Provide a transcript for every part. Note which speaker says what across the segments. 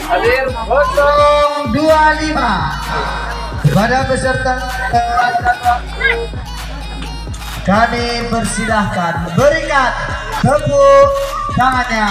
Speaker 1: Hadir 025 kepada peserta kami persilahkan berikan tepuk tangannya.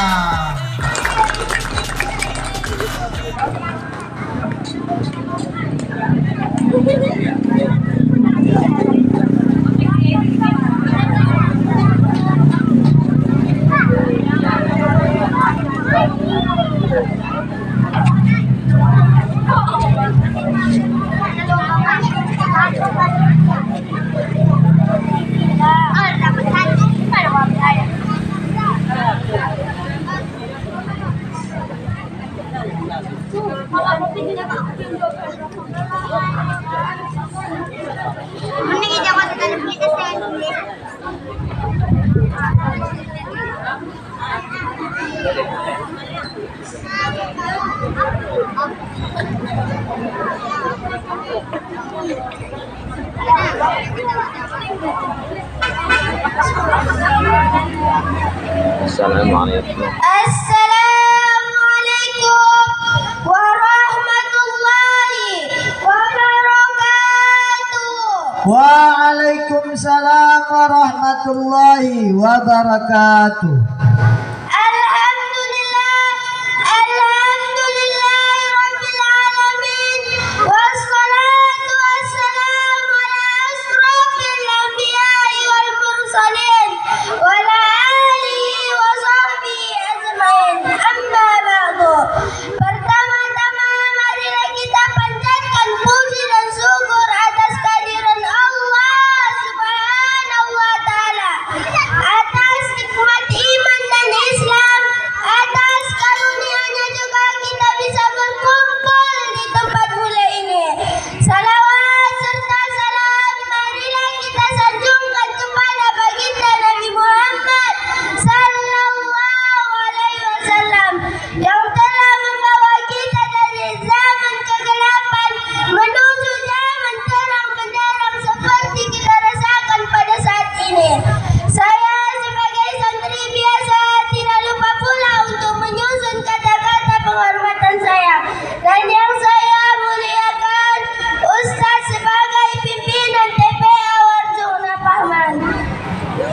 Speaker 2: Assalamualaikum.
Speaker 3: Assalamualaikum warahmatullahi wabarakatuh.
Speaker 1: Waalaikumsalam warahmatullahi wabarakatuh.
Speaker 3: Alhamdulillah rabbil alamin wassalatu wassalamu ala asrofil anbiya'i wal mursalin wa ala alihi wa sahbihi ajmain. Amma ba'du. Pertama-tama marilah kita panjatkan puji dan syukur atas kehadiran Allah Subhanahu wa taala, atas nikmat iman dan Islam, atas karunia-Nya juga kita bisa berkumpul di tempat mulia ini. Salawat serta salam marilah kita sanjungkan kepada baginda Nabi Muhammad sallallahu alaihi wasallam yang telah membawa kita dari zaman kegelapan menuju zaman terang benderang seperti kita rasakan pada saat ini. Saya sebagai santri biasa tidak lupa pula untuk menyusun kata-kata penghormatan saya, dan yang saya muliakan Ustaz sebagai pimpinan TPA Warjuna Pahman,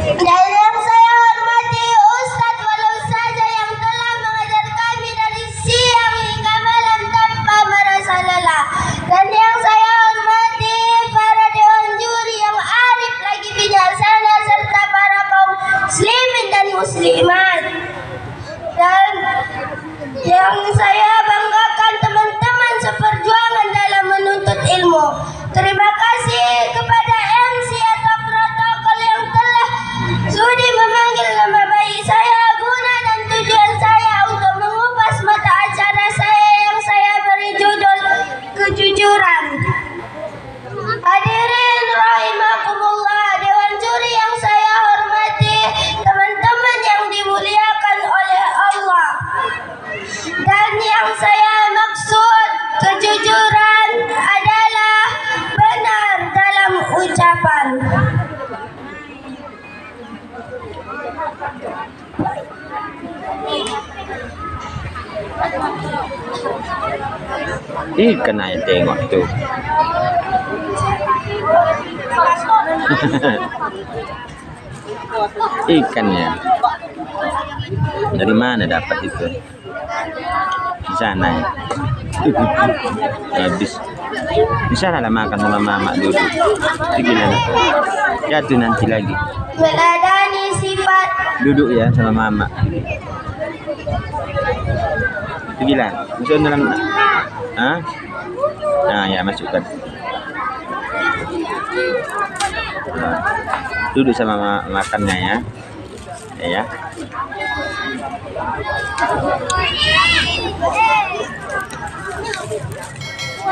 Speaker 3: dan yang saya hormati Ustaz walau saja yang telah mengajar kami dari siang hingga malam tanpa merasa lelah, dan yang saya hormati para dewan juri yang arif lagi bijaksana serta para kaum muslimin dan muslimat, dan yang saya banggakan teman-teman seperjuangan dalam menuntut ilmu. Terima kasih kepada MC atau protokol yang telah sudi memanggil nama baik saya, guna dan tujuan saya untuk mengupas mata acara saya yang saya beri judul kejujuran. Hadirin rahimakumullah, dewan juri yang saya hormati, teman-teman yang dimuliakan oleh Allah, dan yang saya maksud kejujuran adalah benar dalam ucapan.
Speaker 2: Ikan aja tengok tuh. Ikannya dari mana dapat itu? Di sana ya. Habis di sana lah makan sama mama dulu. Gimana? Jatuh nanti lagi.
Speaker 3: Meladani sifat
Speaker 2: Duduk ya sama mama. Itu gila. Masuk dalam. Hah? Nah ya masukkan. Nah, duduk sama makannya ya. Ya.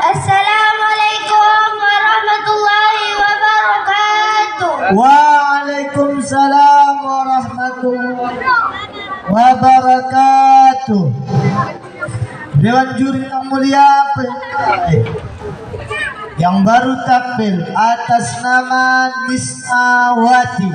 Speaker 3: Assalamualaikum warahmatullahi wabarakatuh.
Speaker 1: Waalaikumsalam warahmatullahi wabarakatuh. Dewan juri yang mulia yang baru tampil atas nama Nismawati